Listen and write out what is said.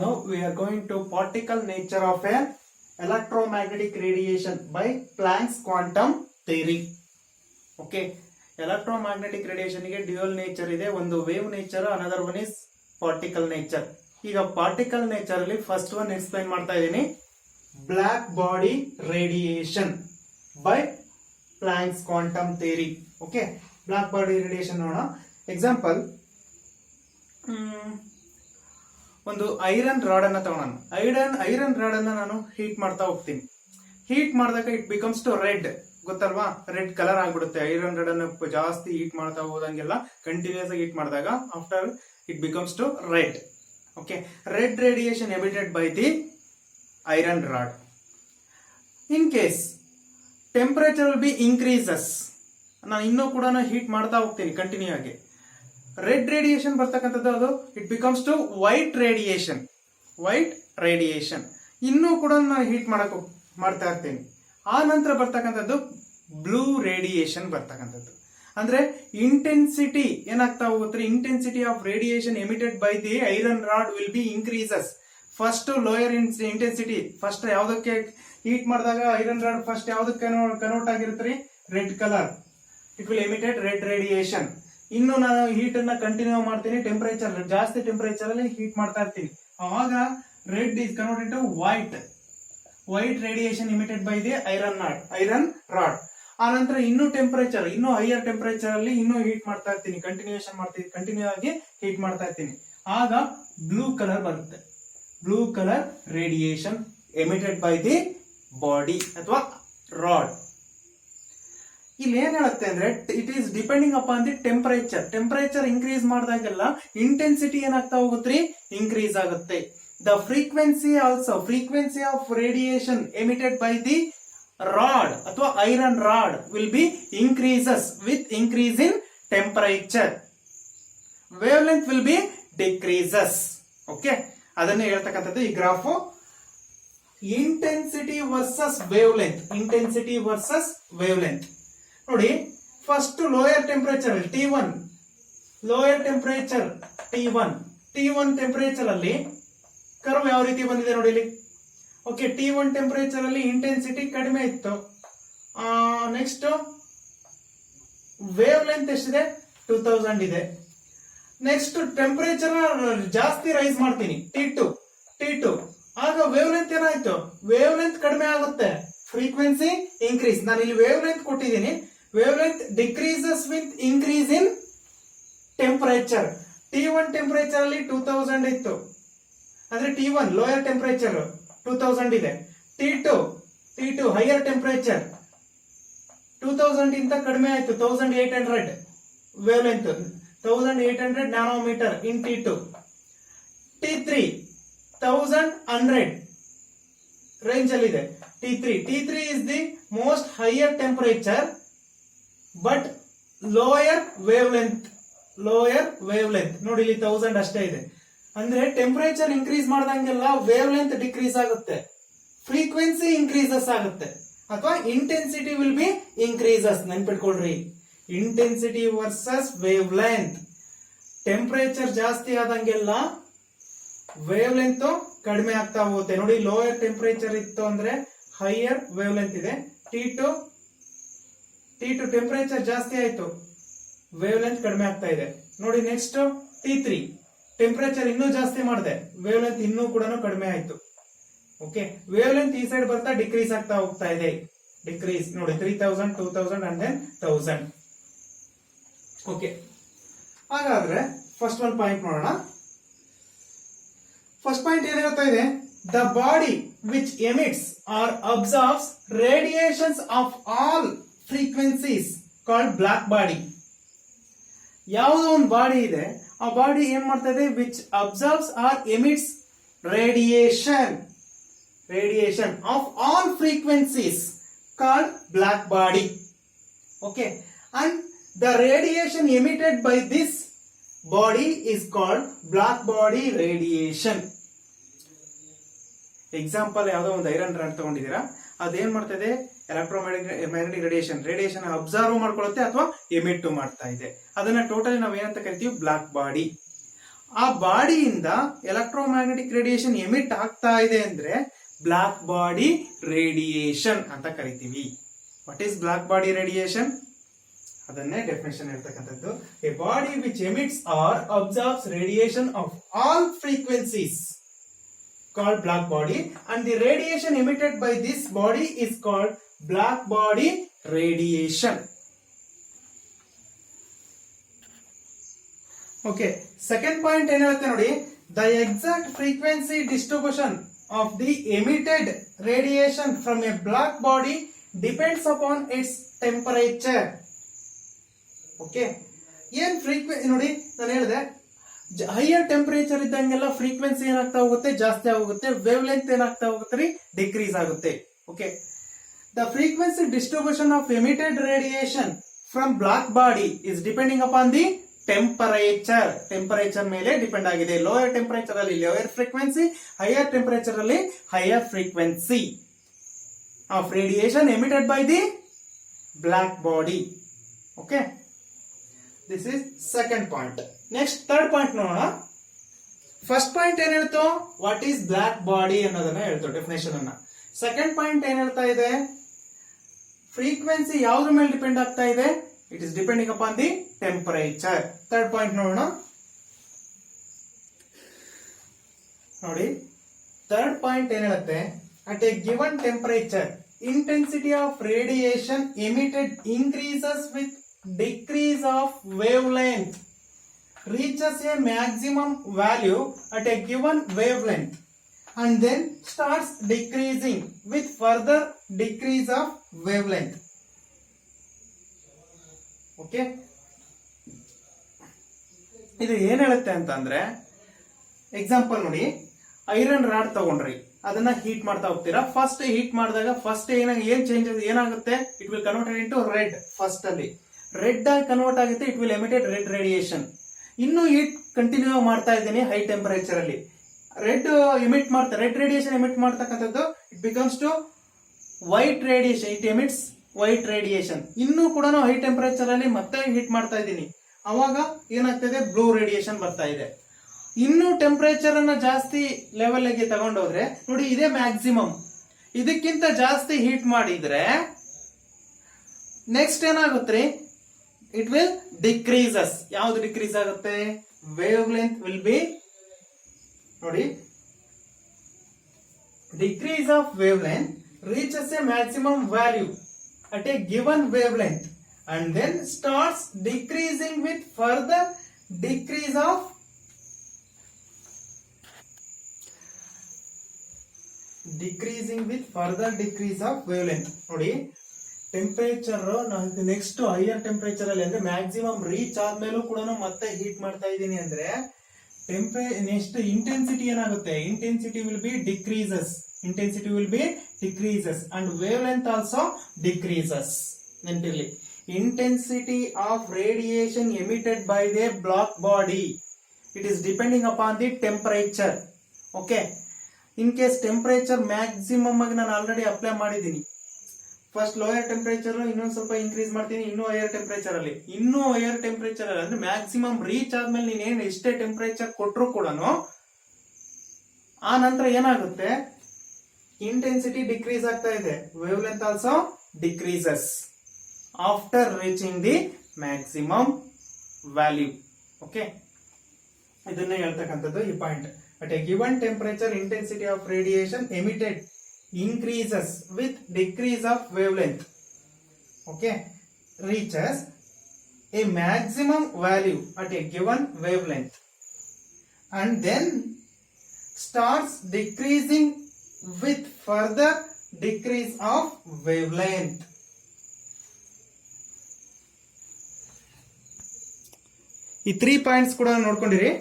Now we are going to particle nature of a electromagnetic radiation by Planck's quantum theory. Okay, electromagnetic radiation ಗೆ dual nature ಇದೆ, ಒಂದು wave nature, another one is particle nature. ಈಗ particle nature ಅಲ್ಲಿ first one explain ಮಾಡ್ತಾ ಇದ್ದೀನಿ, black body radiation by Planck's quantum theory. Okay, black body radiation ನೋಡೋಣ. Example, ಒಂದು iron rod ಅನ್ನ ತಗೋಣ. ಐರನ್ ರಾಡ್ ಅನ್ನ ನಾನು ಹೀಟ್ ಮಾಡ್ತಾ ಹೋಗ್ತೀನಿ. ಹೀಟ್ ಮಾಡಿದಾಗ ಇಟ್ ಬಿಕಮ್ಸ್ ಟು ರೆಡ್, ಗೊತ್ತಲ್ವಾ? ರೆಡ್ ಕಲರ್ ಆಗ್ಬಿಡುತ್ತೆ. ಐರನ್ ರಾಡ್ ಅನ್ನು ಜಾಸ್ತಿ ಹೀಟ್ ಮಾಡ್ತಾ ಹೋದಂಗೆಲ್ಲ, ಕಂಟಿನ್ಯೂಸ್ ಆಗಿ ಹೀಟ್ ಮಾಡಿದಾಗ after it becomes to red. Okay, red radiation emitted by the iron rod. In case temperature will be increases, ನಾನು ಇನ್ನೂ ಕೂಡ ಹೀಟ್ ಮಾಡ್ತಾ ಹೋಗ್ತೀನಿ ಕಂಟಿನ್ಯೂ ಆಗಿ, ರೆಡ್ ರೇಡಿಯೇಷನ್ ಬರ್ತಕ್ಕಂಥದ್ದು ಅದು it becomes to white radiation. ಇನ್ನೂ ಕೂಡ ನಾನು ಹೀಟ್ ಮಾಡ್ತಾ ಇರ್ತೀನಿ. ಆ ನಂತರ ಬರ್ತಕ್ಕಂಥದ್ದು ಬ್ಲೂ ರೇಡಿಯೇಷನ್ ಬರ್ತಕ್ಕಂಥದ್ದು. ಅಂದ್ರೆ ಇಂಟೆನ್ಸಿಟಿ ಏನಾಗ್ತಾ ಹೋಗುತ್ತೆ, intensity of radiation emitted by the iron rod will be increases. First lower intensity, first ಯಾವ್ದಕ್ಕೆ ಹೀಟ್ ಮಾಡಿದಾಗ ಐರನ್ ರಾಡ್ ಫಸ್ಟ್ ಯಾವ್ದಕ್ಕೆ ಕನ್ವರ್ಟ್ ಆಗಿರುತ್ತೆ, red colour, it will emitted red radiation. ಇನ್ನು ನಾನು ಹೀಟ್ ಅನ್ನ ಕಂಟಿನ್ಯೂ ಮಾಡ್ತೀನಿ, ಟೆಂಪರೇಚರ್ ಜಾಸ್ತಿ ಟೆಂಪರೇಚರ್ ಅಲ್ಲಿ ಹೀಟ್ ಮಾಡ್ತಾ ಇರ್ತೀನಿ, ಆವಾಗ red is converted to white radiation emitted by the iron rod. ಆ ನಂತರ ಇನ್ನೂ ಟೆಂಪರೇಚರ್, ಇನ್ನೂ ಹೈಯರ್ ಟೆಂಪರೇಚರ್ ಅಲ್ಲಿ ಇನ್ನೂ ಹೀಟ್ ಮಾಡ್ತಾ ಇರ್ತೀನಿ, ಕಂಟಿನ್ಯೂ ಆಗಿ ಹೀಟ್ ಮಾಡ್ತಾ ಇರ್ತೀನಿ, ಆಗ ಬ್ಲೂ ಕಲರ್ ಬರುತ್ತೆ. Blue colour radiation emitted by the body ಅಥವಾ ರಾಡ್. ಇಲ್ಲಿ ಏನ್ ಹೇಳುತ್ತೆ ಅಂದ್ರೆ, it is depending upon the temperature increase ಮಾಡಿದಾಗೆಲ್ಲ ಇಂಟೆನ್ಸಿಟಿ ಏನಾಗ್ತಾ ಹೋಗುತ್ತೆ, ಇನ್ಕ್ರೀಸ್ ಆಗುತ್ತೆ. The frequency of radiation emitted by the rod ಅಥವಾ iron rod will be increases with increase in temperature. Wavelength will be decreases. Okay, ಅದನ್ನೇ ಹೇಳ್ತಕ್ಕಂಥದ್ದು ಈ graph. Intensity versus wavelength ನೋಡಿ. First lower temperature T1 temperature ಅಲ್ಲಿ curve ಯಾವ ರೀತಿ ಬಂದಿದೆ ನೋಡಿ ಇಲ್ಲಿ. ಓಕೆ, T1 ಟೆಂಪರೇಚರ್ ಅಲ್ಲಿ ಇಂಟೆನ್ಸಿಟಿ ಕಡಿಮೆ ಇತ್ತು. ನೆಕ್ಸ್ಟ್ ವೇವ್ ಲೆಂತ್ ಎಷ್ಟಿದೆ, 2000 ಇದೆ. ನೆಕ್ಸ್ಟ್ ಟೆಂಪರೇಚರ್ ಜಾಸ್ತಿ ರೈಸ್ ಮಾಡ್ತೀನಿ, T2, ಆಗ ವೇವ್ ಲೆಂತ್ ಏನಾಯ್ತು, ವೇವ್ ಲೆಂತ್ ಕಡಿಮೆ ಆಗುತ್ತೆ, ಫ್ರೀಕ್ವೆನ್ಸಿ ಇನ್ಕ್ರೀಸ್. ನಾನು ಇಲ್ಲಿ ವೇವ್ ಲೆಂತ್ ಕೊಟ್ಟಿದ್ದೀನಿ, wave length decreases with increase in temperature. T1 temperature ಅಲ್ಲಿ 2000 ಇತ್ತು, ಅಂದ್ರೆ T1 ಲೋಯರ್ ಟೆಂಪರೇಚರ್ 2000 ಇದೆ. T2 ಹೈಯರ್ ಟೆಂಪರೇಚರ್ 2000 ಇಂತ ಕಡಿಮೆ ಆಯ್ತು, 1800 ವೇವ್ ಲೆಂತ್, 1800 ನ್ಯಾನೋಮೀಟರ್ ಇನ್ T2. T3 1100 ರೇಂಜ್ ಅಲ್ಲಿ ಇದೆ. T3 is the most higher temperature but lower wavelength ನೋಡಿ, ಇಲ್ಲಿ 1000 ಅಷ್ಟೇ ಇದೆ. ಅಂದ್ರೆ ಟೆಂಪರೇಚರ್ ಇನ್ಕ್ರೀಸ್ ಮಾಡ್ದಂಗೆಲ್ಲ ವೇವ್ ಲೆಂತ್ ಡಿಕ್ರೀಸ್ ಆಗುತ್ತೆ, ಫ್ರೀಕ್ವೆನ್ಸಿ ಇನ್ಕ್ರೀಸಸ್ ಆಗುತ್ತೆ, ಅಥವಾ ಇಂಟೆನ್ಸಿಟಿ ವಿಲ್ ಬಿ ಇನ್ಕ್ರೀಸಸ್. ನೆನ್ಪಿಟ್ಕೊಳ್ರಿ, intensity versus wavelength. Temperature ಜಾಸ್ತಿ ಆದಂಗೆಲ್ಲ ವೇವ್ ಲೆಂತ್ ಕಡಿಮೆ ಆಗ್ತಾ ಹೋಗುತ್ತೆ. ನೋಡಿ, ಲೋಯರ್ ಟೆಂಪರೇಚರ್ ಇತ್ತು ಅಂದ್ರೆ ಹೈಯರ್ ವೇವ್ ಲೆಂತ್ ಇದೆ. T2 ಟೆಂಪರೇಚರ್ ಜಾಸ್ತಿ ಆಯ್ತು, ವೇವ್ ಲೆಂತ್ ಕಡಿಮೆ ಆಗ್ತಾ ಇದೆ. ನೋಡಿ, ನೆಕ್ಸ್ಟ್ T3 ಟೆಂಪರೇಚರ್ ಇನ್ನೂ ಜಾಸ್ತಿ ಮಾಡಿದೆ, ವೇವ್ ಲೆಂತ್ ಇನ್ನೂ ಕೂಡ ಕಡಿಮೆ ಆಯ್ತು. ಓಕೆ, ವೇವ್ ಲೆಂತ್ ಈ ಸೈಡ್ ಬರ್ತಾ ಡಿಕ್ರೀಸ್ ಆಗ್ತಾ ಹೋಗ್ತಾ ಇದೆ. ಡಿಕ್ರೀಸ್ ನೋಡಿ, 3000, 2000 ಅಂಡ್ ದೆನ್ 1000. ಓಕೆ, ಹಾಗಾದ್ರೆ ಫಸ್ಟ್ ಒಂದು ಪಾಯಿಂಟ್ ನೋಡೋಣ. ಫಸ್ಟ್ ಪಾಯಿಂಟ್ ಏನ್ ಹೇಳ್ತಾ ಇದೆ, the body which emits or absorbs radiations of all frequencies called black body. ಯಾವುದೋ ಒಂದು ಬಾಡಿ ಇದೆ, ಆ ಬಾಡಿ ಏನ್ ಮಾಡ್ತಾ ಇದೆ, which absorbs or emits radiation of all frequencies called black body. Okay, and the radiation emitted by this body is called black body radiation. Example, ಯಾವುದೋ ಒಂದು iron rod ತಗೊಂಡಿದ್ದೀರಾ, ಅದೇನ್ ಮಾಡ್ತಾ ಇದೆ, ಎಲೆಕ್ಟ್ರೋಮ್ಯಾಗ್ನೆಟಿಕ್ ರೇಡಿಯೇಷನ್ ಅಬ್ಸರ್ವ್ ಮಾಡ್ಕೊಳ್ಳುತ್ತೆ ಅಥವಾ emit ಮಾಡ್ತಾ ಇದೆ. ಅದನ್ನ totally ನಾವು ಏನಂತ ಕರಿತೀವಿ, ಬ್ಲಾಕ್ ಬಾಡಿ. ಆ ಬಾಡಿಯಿಂದ ಎಲೆಕ್ಟ್ರೋಮ್ಯಾಗ್ನೆಟಿಕ್ ರೇಡಿಯೇಷನ್ ಎಮಿಟ್ ಆಗ್ತಾ ಇದೆ ಅಂದ್ರೆ ಬ್ಲಾಕ್ ಬಾಡಿ ರೇಡಿಯೇಷನ್ ಅಂತ ಕರಿತೀವಿ. What is black body radiation? ಅದನ್ನೇ ಡೆಫಿನೇಷನ್ ಹೇಳ್ತಕ್ಕಂಥದ್ದು. A body which emits or absorbs radiation of all frequencies called black body, and the radiation emitted by this body is called black body radiation. Okay, second point ಏನು ಹೇಳುತ್ತೆ ನೋಡಿ, the exact frequency distribution of the emitted radiation from a black body depends upon its temperature. Okay, ಏನ್ frequency ನೋಡಿ, ನಾನು ಹೇಳಿದೆ higher temperature ಇದ್ದಂಗೆಲ್ಲ frequency ಏನಾಗ್ತಾ ಹೋಗುತ್ತೆ, ಜಾಸ್ತಿ ಆಗುತ್ತೆ. ವೇವ್ ಲೆಂತ್ ಏನಾಗ್ತಾ ಹೋಗುತ್ತೆ ರೀ, ಡಿಕ್ರೀಸ್ ಆಗುತ್ತೆ. Okay, the frequency distribution of emitted radiation from black body is depending upon the temperature. Temperature ಮೇಲೆ ಡಿಪೆಂಡ್ ಆಗಿದೆ. ಲೋಯರ್ ಟೆಂಪರೇಚರ್ ಅಲ್ಲಿ ಲೋಯರ್ ಫ್ರೀಕ್ವೆನ್ಸಿ, ಹೈಯರ್ ಟೆಂಪರೇಚರ್ ಅಲ್ಲಿ higher frequency of radiation emitted by the black body. Okay, this is second point. Next third point ನೋಡೋಣ. First point ಏನ್ ಹೇಳ್ತು, what is black body ಅನ್ನೋದನ್ನ ಹೇಳ್ತು definition ಅನ್ನ. Second point ಏನ್ ಹೇಳ್ತಾ ಇದೆ, ಫ್ರೀಕ್ವೆನ್ಸಿ ಯಾವ್ದ್ರ ಮೇಲೆ ಡಿಪೆಂಡ್ ಆಗ್ತಾ ಇದೆ, it is depending upon the temperature. Third point ನೋಡೋಣ ನೋಡಿ. ಥರ್ಡ್ ಪಾಯಿಂಟ್ ಏನ್ ಹೇಳುತ್ತೆ, at A given temperature intensity of radiation emitted increases with decrease of wavelength, reaches a maximum value at a given wavelength and then starts decreasing with further decrease of wavelength. Okay, ಇದು ಏನ್ ಹೇಳುತ್ತೆ ಅಂತಂದ್ರೆ, example ನೋಡಿ, iron rod ತಗೊಂಡ್ರಿ, ಅದನ್ನ heat ಮಾಡ್ತಾ ಹೋಗ್ತೀರಾ. First heat ಮಾಡಿದಾಗ ಫಸ್ಟ್ ಏನ್ ಚೇಂಜಸ್ ಏನಾಗುತ್ತೆ, it will convert into red. First ಅಲ್ಲಿ ರೆಡ್ ಆಗಿ ಕನ್ವರ್ಟ್ ಆಗುತ್ತೆ, it will emitted red radiation. ಇನ್ನು ಹೀಟ್ ಕಂಟಿನ್ಯೂ ಮಾಡ್ತಾ ಇದ್ದೀನಿ ಹೈ ಟೆಂಪರೇಚರ್ ಅಲ್ಲಿ, ರೆಡ್ ರೇಡಿಯೇಷನ್ ಎಮಿಟ್ ಮಾಡ್ತಕ್ಕಂಥದ್ದು it becomes to white radiation, it emits white radiation. ಇನ್ನೂ ಕೂಡ ಹೈ ಟೆಂಪರೇಚರ್ ಅಲ್ಲಿ ಮತ್ತೆ ಹೀಟ್ ಮಾಡ್ತಾ ಇದ್ದೀನಿ, ಅವಾಗ ಏನಾಗ್ತದೆ, ಬ್ಲೂ ರೇಡಿಯೇಷನ್ ಬರ್ತಾ ಇದೆ. ಇನ್ನು ಟೆಂಪರೇಚರ್ ಅನ್ನ ಜಾಸ್ತಿ ಲೆವೆಲ್ ಗೆ ತಗೊಂಡೋದ್ರೆ ನೋಡಿ, ಇದೇ ಮ್ಯಾಕ್ಸಿಮಮ್. ಇದಕ್ಕಿಂತ ಜಾಸ್ತಿ ಹೀಟ್ ಮಾಡಿದ್ರೆ ನೆಕ್ಸ್ಟ್ ಏನಾಗುತ್ತೆ, ಇಟ್ ವಿಲ್ ಡಿಕ್ರೀಸಸ್. ಯಾವ್ದು ಡಿಕ್ರೀಸ್ ಆಗುತ್ತೆ, ವೇವ್ ಲೆಂತ್ ವಿಲ್ ಬಿ ನೋಡಿ, decrease of wave length reaches a maximum value at a given wavelength and then starts decreasing with further decrease of wavelength. ನೋಡಿ, temperature next higher temperature ಅಲ್ಲಿ ಅಂದ್ರೆ maximum reach ಆದ್ಮೇಲೂ ಕೂಡ ಮತ್ತೆ heat ಮಾಡ್ತಾ ಇದ್ದೀನಿ ಅಂದ್ರೆ next intensity ಏನಾಗುತ್ತೆ, intensity will be decreases and wavelength also decreases. ನೆನಪಿರ್ಲಿ, intensity of radiation emitted by the black body it is depending upon the temperature. Okay, in case temperature maximum ಆಗಿ ನಾನು already apply ಮಾಡಿದ್ದೀನಿ. First lower temperature ಇನ್ನೊಂದು ಸ್ವಲ್ಪ increase ಮಾಡ್ತೀನಿ, ಇನ್ನೂ higher temperature ಅಲ್ಲಿ ಅಂದ್ರೆ ಮ್ಯಾಕ್ಸಿಮಮ್ ರೀಚ್ ಆದ್ಮೇಲೆ ನೀನೇನು ಎಷ್ಟೇ ಟೆಂಪರೇಚರ್ ಕೊಟ್ಟರು ಕೂಡ ಆ ನಂತರ ಏನಾಗುತ್ತೆ, ಇಂಟೆನ್ಸಿಟಿ ಡಿಕ್ರೀಸ್ ಆಗ್ತಾ ಇದೆ, wave length also decreases after reaching the maximum value. Okay, ಇದನ್ನೇ ಹೇಳ್ತಕ್ಕಂಥದ್ದು ಈ point. At A given temperature intensity of radiation emitted increases with decrease of wavelength. Okay, reaches a maximum value at a given wavelength and then starts decreasing with further decrease of wavelength. ಈ 3 points ಕೂಡ ನೋಡ್ಕೊಂಡಿರಿ.